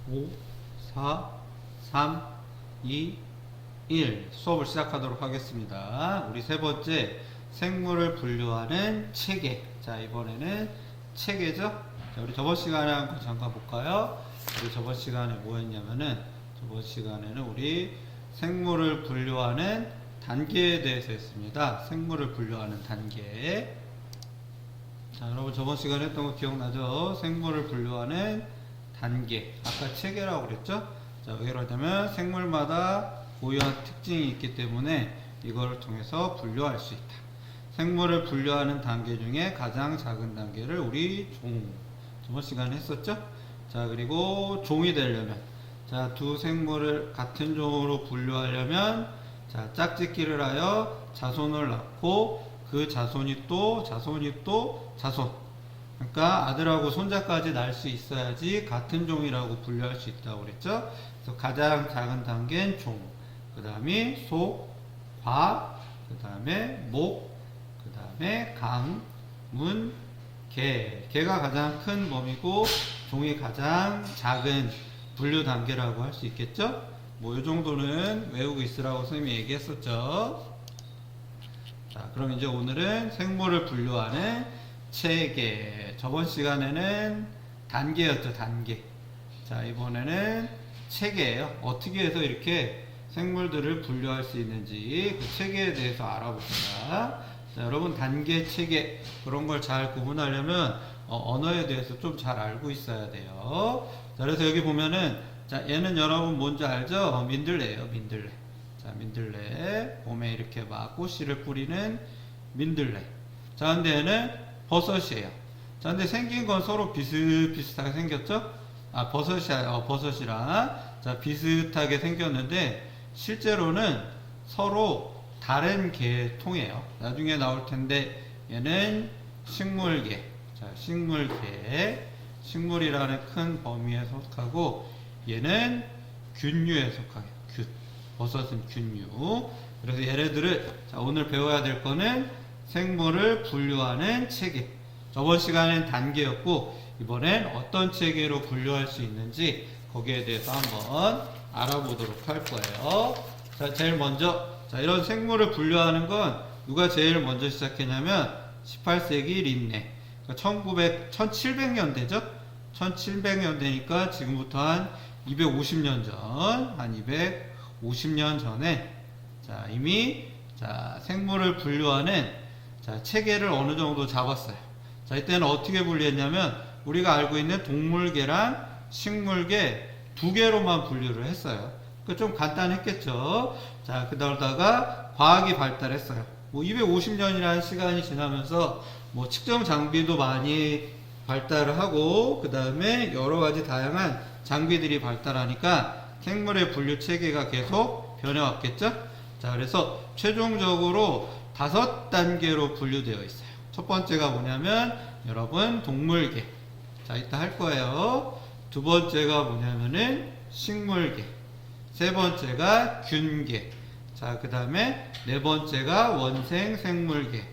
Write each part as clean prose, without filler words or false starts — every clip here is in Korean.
5, 4, 3, 2, 1 수업을 시작하도록 하겠습니다. 우리 세 번째 생물을 분류하는 체계. 자, 이번에는 체계죠? 자, 우리 저번 시간에 한 거 잠깐 볼까요? 우리 저번 시간에 뭐 했냐면은 저번 시간에는 우리 생물을 분류하는 단계에 대해서 했습니다. 생물을 분류하는 단계. 자, 여러분 저번 시간에 했던 거 기억나죠? 생물을 분류하는 단계. 아까 체계라고 그랬죠? 자, 왜 그러냐면 생물마다 고유한 특징이 있기 때문에 이걸 통해서 분류할 수 있다. 생물을 분류하는 단계 중에 가장 작은 단계를 우리 저번 시간에 했었죠? 자, 그리고 종이 되려면, 자, 두 생물을 같은 종으로 분류하려면, 자, 짝짓기를 하여 자손을 낳고 그 자손이 또 자손. 그러니까 아들하고 손자까지 낳을 수 있어야지 같은 종이라고 분류할 수 있다고 그랬죠? 그래서 가장 작은 단계는 종, 그 다음에 소, 과, 그 다음에 목, 그 다음에 강, 문, 개. 개가 가장 큰 범위고 종이 가장 작은 분류 단계라고 할 수 있겠죠? 뭐 이 정도는 외우고 있으라고 선생님이 얘기했었죠. 자, 그럼 이제 오늘은 생물을 분류하는 체계. 저번 시간에는 단계였죠, 단계. 자, 이번에는 체계예요. 어떻게 해서 이렇게 생물들을 분류할 수 있는지 그 체계에 대해서 알아봅시다. 자, 여러분 단계, 체계 그런 걸 잘 구분하려면 언어에 대해서 좀 잘 알고 있어야 돼요. 자, 그래서 여기 보면은 자, 얘는 여러분 뭔지 알죠? 민들레예요, 민들레. 자, 민들레. 봄에 이렇게 막 꽃씨를 뿌리는 민들레. 자, 근데 얘는 버섯이에요. 자, 근데 생긴 건 서로 비슷비슷하게 생겼죠? 아, 버섯이랑. 자, 비슷하게 생겼는데, 실제로는 서로 다른 계통이에요. 나중에 나올 텐데, 얘는 식물계. 자, 식물계. 식물이라는 큰 범위에 속하고, 얘는 균류에 속하게. 버섯은 균류. 그래서 얘네들을, 자, 오늘 배워야 될 거는 생물을 분류하는 체계. 저번 시간엔 단계였고 이번엔 어떤 체계로 분류할 수 있는지 거기에 대해서 한번 알아보도록 할 거예요. 자, 제일 먼저 이런 생물을 분류하는 건 누가 제일 먼저 시작했냐면 18세기 린네. 그러니까 1700년대죠? 1700년대니까 지금부터 한 250년 전, 한 250년 전에 자, 이미 자, 생물을 분류하는 자, 체계를 어느 정도 잡았어요. 자, 이때는 어떻게 분류했냐면 우리가 알고 있는 동물계랑 식물계 두 개로만 분류를 했어요. 그 좀 간단했겠죠. 자, 그러다가 과학이 발달했어요. 뭐 250년이라는 시간이 지나면서 뭐 측정 장비도 많이 발달을 하고 그 다음에 여러 가지 다양한 장비들이 발달하니까 생물의 분류 체계가 계속 변해왔겠죠. 자, 그래서 최종적으로 5단계로 분류되어 있어요. 첫 번째가 뭐냐면 여러분 동물계. 자, 이따 할 거예요. 두 번째가 뭐냐면은 식물계. 세 번째가 균계. 자, 그 다음에 네 번째가 원생 생물계.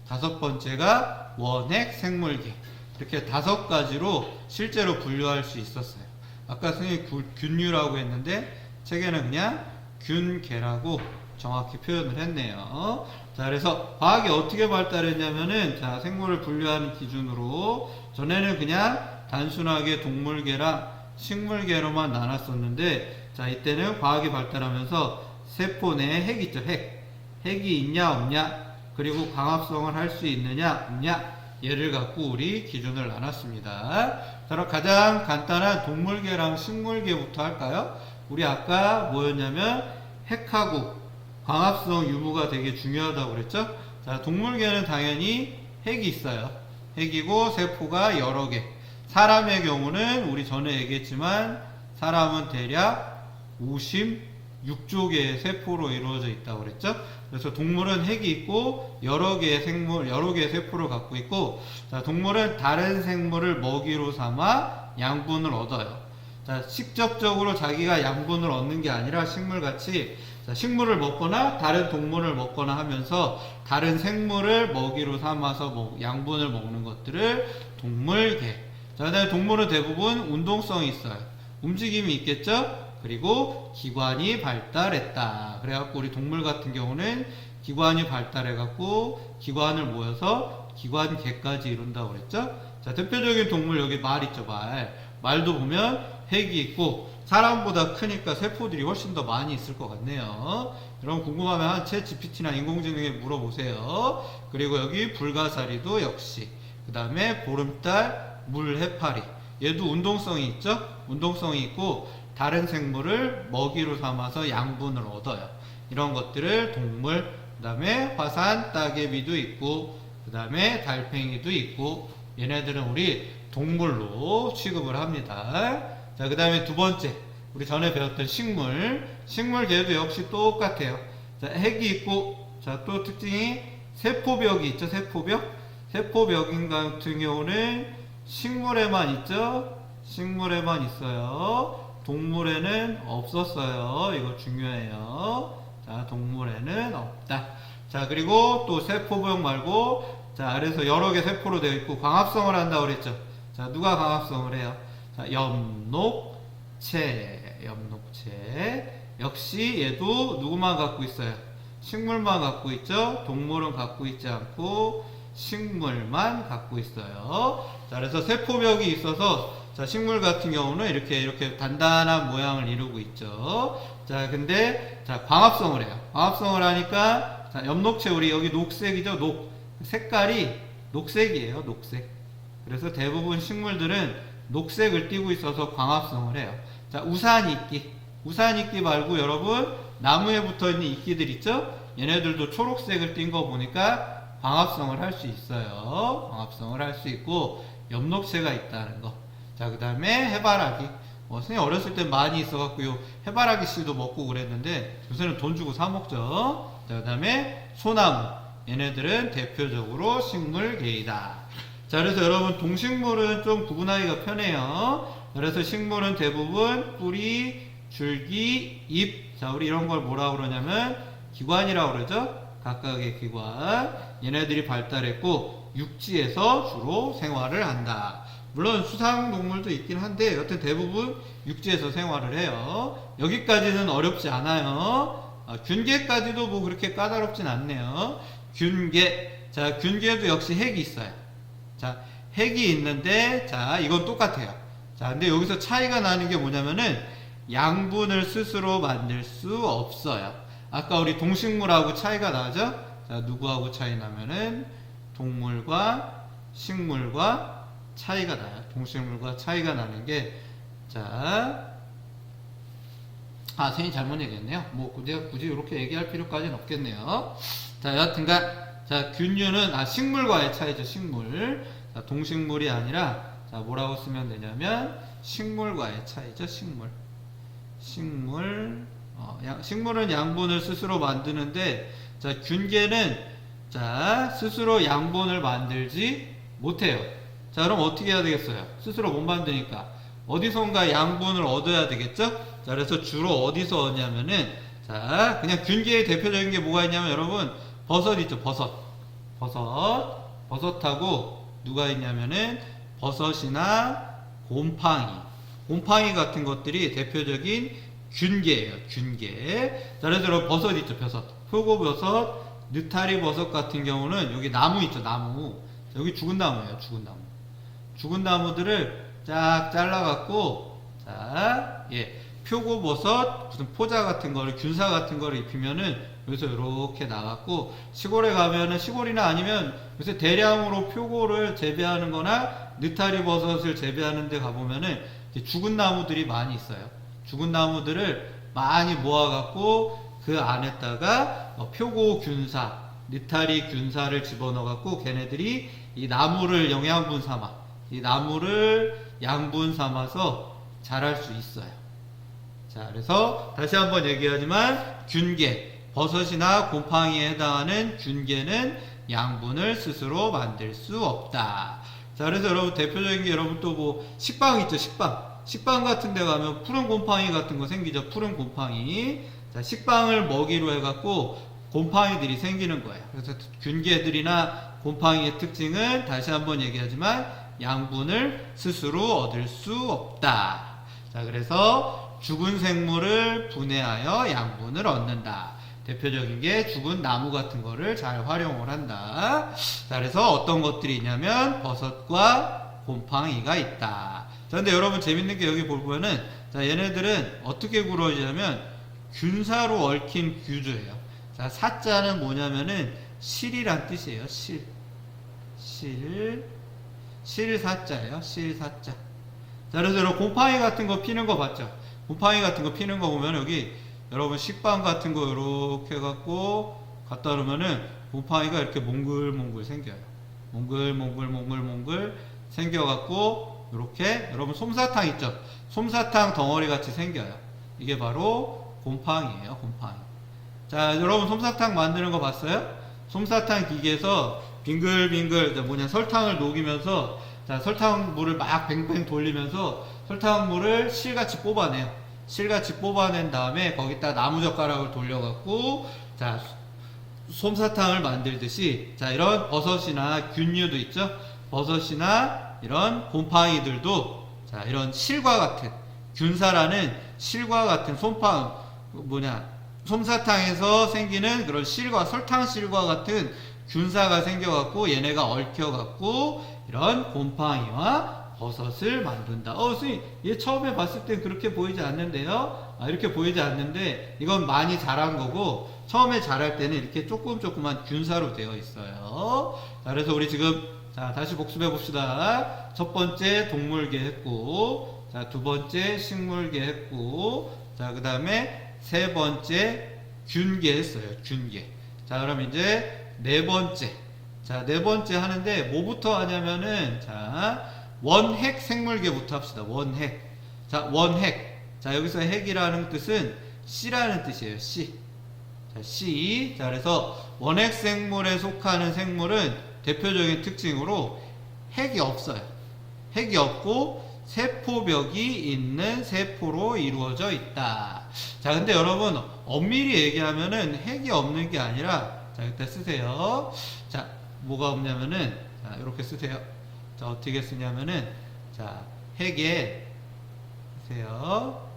다섯 번째가 원핵 생물계. 이렇게 5가지로 실제로 분류할 수 있었어요. 아까 선생님이 균류라고 했는데 책에는 그냥 균계라고 정확히 표현을 했네요. 자, 그래서 과학이 어떻게 발달했냐면은 자, 생물을 분류하는 기준으로 전에는 그냥 단순하게 동물계랑 식물계로만 나눴었는데 자, 이때는 과학이 발달하면서 세포 내에 핵 있죠, 핵이 있냐 없냐 그리고 광합성을 할 수 있느냐 없냐 얘를 갖고 우리 기준을 나눴습니다. 자, 그럼 가장 간단한 동물계랑 식물계부터 할까요? 우리 아까 뭐였냐면 핵하고 광합성 유무가 되게 중요하다고 그랬죠? 자, 동물계는 당연히 핵이 있어요. 핵이고 세포가 여러 개. 사람의 경우는 우리 전에 얘기했지만 사람은 대략 56조 개의 세포로 이루어져 있다고 그랬죠? 그래서 동물은 핵이 있고 여러 개의 세포를 갖고 있고 자, 동물은 다른 생물을 먹이로 삼아 양분을 얻어요. 자, 직접적으로 자기가 양분을 얻는 게 아니라 식물같이 자, 식물을 먹거나 다른 동물을 먹거나 하면서 다른 생물을 먹이로 삼아서 양분을 먹는 것들을 동물계. 자, 그다음에 동물은 대부분 운동성이 있어요. 움직임이 있겠죠? 그리고 기관이 발달했다. 그래갖고 우리 동물 같은 경우는 기관이 발달해갖고 기관을 모여서 기관계까지 이룬다고 그랬죠? 자, 대표적인 동물 여기 말 있죠, 말. 말도 보면 핵이 있고 사람보다 크니까 세포들이 훨씬 더 많이 있을 것 같네요. 여러분 궁금하면 한 챗GPT나 인공지능에 물어보세요. 그리고 여기 불가사리도 역시. 그 다음에 보름달, 물해파리. 얘도 운동성이 있죠? 운동성이 있고 다른 생물을 먹이로 삼아서 양분을 얻어요. 이런 것들을 동물, 그 다음에 화산, 따개비도 있고 그 다음에 달팽이도 있고 얘네들은 우리 동물로 취급을 합니다. 자, 그 다음에 두 번째 우리 전에 배웠던 식물. 식물 걔도 역시 똑같아요. 자, 핵이 있고 자, 또 특징이 세포벽이 있죠. 세포벽. 세포벽인 같은 경우는 식물에만 있죠. 식물에만 있어요. 동물에는 없었어요. 이거 중요해요. 자, 동물에는 없다. 자, 그리고 또 세포벽 말고 자, 그래서 여러 개 세포로 되어 있고 광합성을 한다고 그랬죠. 자, 누가 광합성을 해요? 자, 엽록체. 엽록체. 역시 얘도 누구만 갖고 있어요? 식물만 갖고 있죠. 동물은 갖고 있지 않고 식물만 갖고 있어요. 자, 그래서 세포벽이 있어서 자, 식물 같은 경우는 이렇게 단단한 모양을 이루고 있죠. 자, 근데 자, 광합성을 해요. 광합성을 하니까 자, 엽록체 우리 여기 녹색이죠. 색깔이 녹색이에요. 녹색. 그래서 대부분 식물들은 녹색을 띠고 있어서 광합성을 해요. 자, 우산이끼. 우산이끼 말고 여러분 나무에 붙어있는 이끼들 있죠? 얘네들도 초록색을 띈 거 보니까 광합성을 할 수 있어요. 광합성을 할 수 있고 엽록체가 있다는 거. 자, 그 다음에 해바라기. 선생님 어렸을 때 많이 있어갖고 요 해바라기 씨도 먹고 그랬는데 요새는 돈 주고 사 먹죠. 자, 그 다음에 소나무. 얘네들은 대표적으로 식물계이다. 자, 그래서 여러분 동식물은 좀 구분하기가 편해요. 그래서 식물은 대부분 뿌리, 줄기, 잎. 자, 우리 이런 걸 뭐라고 그러냐면 기관이라고 그러죠. 각각의 기관. 얘네들이 발달했고 육지에서 주로 생활을 한다. 물론 수상동물도 있긴 한데 여튼 대부분 육지에서 생활을 해요. 여기까지는 어렵지 않아요. 균계까지도 뭐 그렇게 까다롭진 않네요. 균계. 자, 균계도 역시 핵이 있어요. 자, 핵이 있는데 자, 이건 똑같아요. 자, 근데 여기서 차이가 나는 게 뭐냐면은 양분을 스스로 만들 수 없어요. 아까 우리 동식물하고 차이가 나죠? 자, 누구하고 차이 나면은 동물과 식물과 차이가 나요. 동식물과 차이가 나는 게 자, 선생님 잘못 얘기했네요. 뭐 굳이 이렇게 얘기할 필요까지는 없겠네요. 자, 여하튼간 자, 균류는 식물과의 차이죠. 식물. 자, 동식물이 아니라 자, 뭐라고 쓰면 되냐면 식물과의 차이죠. 식물은 양분을 스스로 만드는데 자, 균계는 자, 스스로 양분을 만들지 못해요. 자, 그럼 어떻게 해야 되겠어요? 스스로 못 만드니까 어디선가 양분을 얻어야 되겠죠? 자, 그래서 주로 어디서 얻냐면은 자, 그냥 균계의 대표적인 게 뭐가 있냐면 여러분 버섯 있죠. 버섯하고 누가 있냐면은 버섯이나 곰팡이 같은 것들이 대표적인 균계예요. 균계. 자, 그래서 여러분 버섯 있죠. 표고버섯, 느타리버섯 같은 경우는 여기 나무 있죠. 나무. 여기 죽은 나무예요. 죽은 나무들을 쫙 잘라갖고 자, 표고버섯 무슨 포자 같은 거를 균사 같은 거를 입히면은 여기서 이렇게 나갔고 시골에 가면은 시골이나 아니면 요새 대량으로 표고를 재배하는 거나 느타리 버섯을 재배하는 데 가보면은 죽은 나무들이 많이 있어요. 죽은 나무들을 많이 모아갖고 그 안에다가 표고 균사, 느타리 균사를 집어넣어 갖고 걔네들이 이 나무를 영양분 삼아 이 나무를 양분 삼아서 자랄 수 있어요. 자, 그래서 다시 한번 얘기하지만 균계, 버섯이나 곰팡이에 해당하는 균계는 양분을 스스로 만들 수 없다. 자, 그래서 여러분 대표적인 게 여러분 또 뭐 식빵 있죠. 식빵 같은 데 가면 푸른 곰팡이 같은 거 생기죠. 푸른 곰팡이. 자, 식빵을 먹이로 해갖고 곰팡이들이 생기는 거예요. 그래서 균계들이나 곰팡이의 특징은 다시 한번 얘기하지만 양분을 스스로 얻을 수 없다. 자, 그래서 죽은 생물을 분해하여 양분을 얻는다. 대표적인 게 죽은 나무 같은 거를 잘 활용을 한다. 자, 그래서 어떤 것들이 있냐면 버섯과 곰팡이가 있다. 자, 근데 여러분 재밌는 게 여기 보면은, 자, 얘네들은 어떻게 구러지냐면 균사로 얽힌 규조예요. 자, 사자는 뭐냐면은 실이란 뜻이에요. 실사자예요. 실사자. 자, 그래서 여러분 곰팡이 같은 거 피는 거 봤죠? 곰팡이 같은 거 피는 거 보면 여기 여러분 식빵 같은 거 이렇게 해갖고 갖다 놓으면은 곰팡이가 이렇게 몽글몽글 생겨요. 몽글몽글 생겨갖고 이렇게 여러분 솜사탕 있죠? 솜사탕 덩어리 같이 생겨요. 이게 바로 곰팡이에요. 곰팡이. 자, 여러분 솜사탕 만드는 거 봤어요? 솜사탕 기계에서 빙글빙글 설탕을 녹이면서, 자, 설탕물을 막 뱅뱅 돌리면서 설탕물을 실같이 뽑아내요. 실같이 뽑아낸 다음에 거기다 나무젓가락을 돌려갖고, 자, 솜사탕을 만들듯이, 자, 이런 버섯이나 균류도 있죠? 버섯이나 이런 곰팡이들도, 자, 이런 실과 같은, 균사라는 실과 같은 솜사탕에서 생기는 그런 실과, 설탕실과 같은 균사가 생겨갖고 얘네가 얽혀갖고 이런 곰팡이와 버섯을 만든다. 선생님, 얘 처음에 봤을 땐 그렇게 보이지 않는데요? 이렇게 보이지 않는데 이건 많이 자란 거고, 처음에 자랄 때는 이렇게 조금만 균사로 되어 있어요. 자, 그래서 우리 지금, 자, 다시 복습해 봅시다. 첫 번째 동물계 했고, 자, 두 번째 식물계 했고, 자, 그 다음에 세 번째 균계 했어요. 균계. 자, 그럼 이제 네 번째. 자, 네 번째 하는데 뭐부터 하냐면은, 자, 원핵 생물계부터 합시다. 원핵. 자, 원핵. 자, 여기서 핵이라는 뜻은 씨라는 뜻이에요. 씨. 자, 씨. 자, 그래서 원핵 생물에 속하는 생물은 대표적인 특징으로 핵이 없어요. 핵이 없고 세포벽이 있는 세포로 이루어져 있다. 자, 근데 여러분 엄밀히 얘기하면은 핵이 없는 게 아니라, 자, 일단 쓰세요. 자, 뭐가 없냐면은, 자, 이렇게 쓰세요. 자, 어떻게 쓰냐면은, 자, 핵에 쓰세요.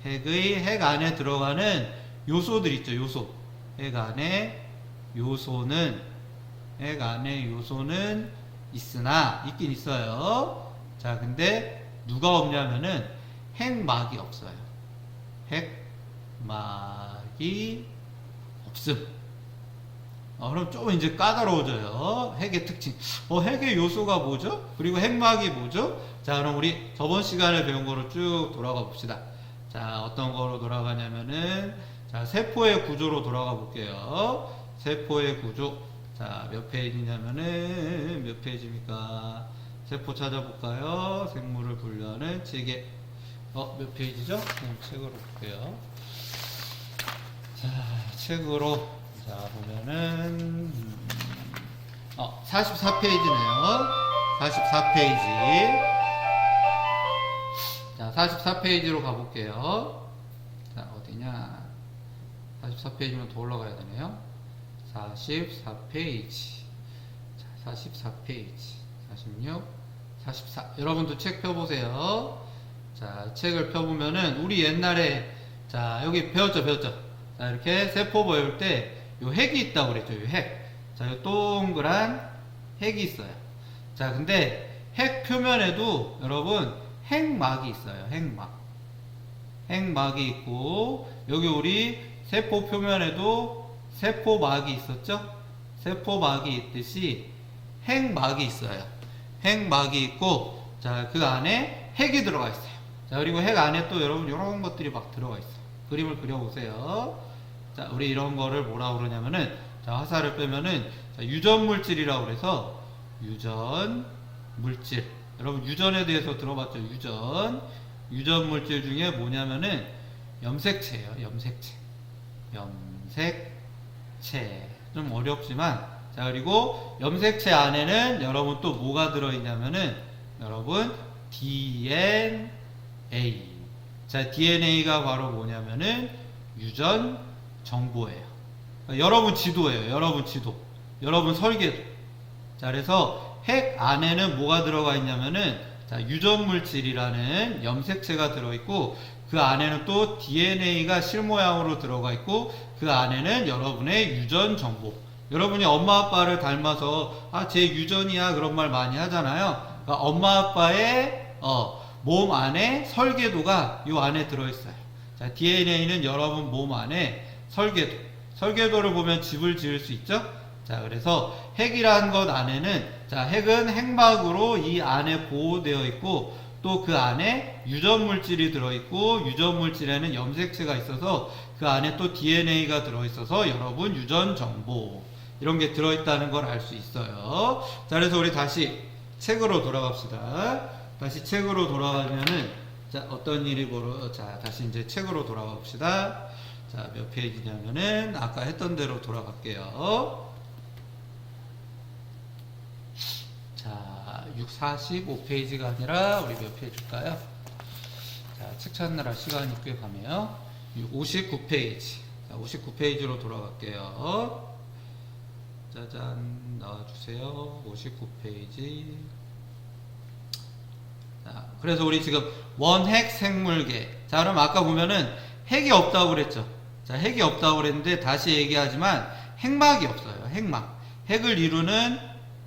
핵 안에 들어가는 요소들 있죠. 요소. 핵 안에 요소는 있긴 있어요. 자, 근데 누가 없냐면은 핵막이 없어요. 핵막이 없음. 그럼 좀 이제 까다로워져요. 핵의 특징. 핵의 요소가 뭐죠? 그리고 핵막이 뭐죠? 자, 그럼 우리 저번 시간에 배운 거로 쭉 돌아가 봅시다. 자, 어떤 거로 돌아가냐면은, 자, 세포의 구조로 돌아가 볼게요. 세포의 구조. 자, 몇 페이지냐면은, 몇 페이지입니까? 세포 찾아볼까요? 생물을 분류하는 체계. 몇 페이지죠? 책으로 볼게요. 자, 책으로. 자, 보면은 44페이지네요. 44페이지. 자, 44페이지로 가볼게요. 자, 어디냐? 44페이지면 더 올라가야 되네요. 44페이지. 자, 44페이지. 46, 44. 여러분도 책 펴보세요. 자, 책을 펴보면은 우리 옛날에, 자, 여기 배웠죠. 자, 이렇게 세포 배울 때 요 핵이 있다고 그랬죠. 요 핵. 자, 요 동그란 핵이 있어요. 자, 근데 핵 표면에도 여러분 핵막이 있어요. 핵막이 있고, 여기 우리 세포 표면에도 세포막이 있었죠? 세포막이 있듯이 핵막이 있어요. 핵막이 있고, 자, 그 안에 핵이 들어가 있어요. 자, 그리고 핵 안에 또 여러분 이런 것들이 막 들어가 있어요. 그림을 그려보세요. 자, 우리 이런 거를 뭐라 그러냐면은, 자, 화살을 빼면은, 자, 유전물질이라고 그래서, 유전물질. 여러분, 유전에 대해서 들어봤죠? 유전물질 중에 뭐냐면은, 염색체예요. 염색체. 좀 어렵지만, 자, 그리고 염색체 안에는 여러분 또 뭐가 들어있냐면은, 여러분, DNA. 자, DNA가 바로 뭐냐면은, 유전 정보예요. 여러분 지도예요. 여러분 설계도. 자, 그래서 핵 안에는 뭐가 들어가 있냐면은 자, 유전물질이라는 염색체가 들어있고 그 안에는 또 DNA가 실모양으로 들어가 있고 그 안에는 여러분의 유전 정보. 여러분이 엄마 아빠를 닮아서 제 유전이야 그런 말 많이 하잖아요. 그러니까 엄마 아빠의 몸 안에 설계도가 이 안에 들어있어요. 자, DNA는 여러분 몸 안에 설계도를 보면 집을 지을 수 있죠? 자, 그래서 핵이라는 것 안에는, 자, 핵은 핵막으로 이 안에 보호되어 있고, 또 그 안에 유전물질이 들어있고, 유전물질에는 염색체가 있어서, 그 안에 또 DNA가 들어있어서, 여러분 유전정보, 이런 게 들어있다는 걸 알 수 있어요. 자, 그래서 우리 다시 책으로 돌아갑시다. 다시 책으로 돌아가면은, 자, 어떤 일이 자, 다시 이제 책으로 돌아가 봅시다. 자, 몇 페이지냐면은, 아까 했던 대로 돌아갈게요. 자, 45페이지가 아니라, 우리 몇 페이지일까요? 자, 책 찾느라 시간이 꽤 가네요. 59페이지. 자, 59페이지로 돌아갈게요. 짜잔, 나와주세요. 59페이지. 자, 그래서 우리 지금 원핵 생물계. 자, 그럼 아까 보면은 핵이 없다고 그랬죠. 자, 핵이 없다고 그랬는데 다시 얘기하지만 핵막이 없어요. 핵막. 핵을 이루는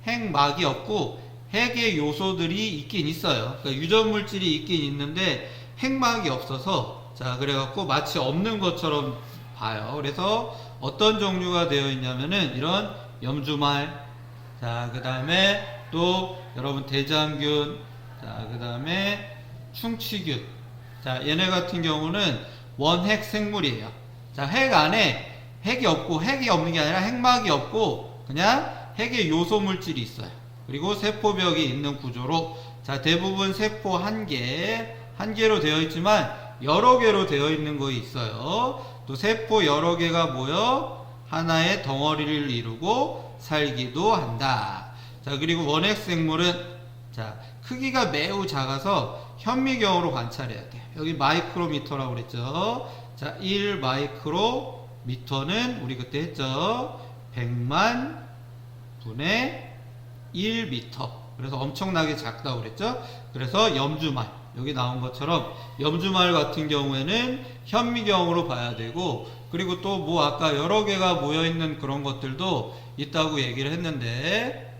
핵막이 없고 핵의 요소들이 있긴 있어요. 그러니까 유전물질이 있긴 있는데 핵막이 없어서 자, 그래갖고 마치 없는 것처럼 봐요. 그래서 어떤 종류가 되어 있냐면은 이런 염주말, 자, 그 다음에 또 여러분 대장균, 자, 그 다음에 충치균. 자, 얘네 같은 경우는 원핵 생물이에요. 자, 핵 안에 핵이 없고, 핵이 없는 게 아니라 핵막이 없고, 그냥 핵의 요소 물질이 있어요. 그리고 세포벽이 있는 구조로, 자, 대부분 세포 한 개로 되어 있지만, 여러 개로 되어 있는 거 있어요. 또 세포 여러 개가 모여 하나의 덩어리를 이루고 살기도 한다. 자, 그리고 원핵 생물은, 자, 크기가 매우 작아서 현미경으로 관찰해야 돼요. 여기 마이크로미터라고 그랬죠. 자, 1 마이크로미터는 우리 그때 했죠. 100만 분의 1미터. 그래서 엄청나게 작다고 그랬죠. 그래서 염주말, 여기 나온 것처럼 염주말 같은 경우에는 현미경으로 봐야 되고, 그리고 또 뭐 아까 여러 개가 모여 있는 그런 것들도 있다고 얘기를 했는데,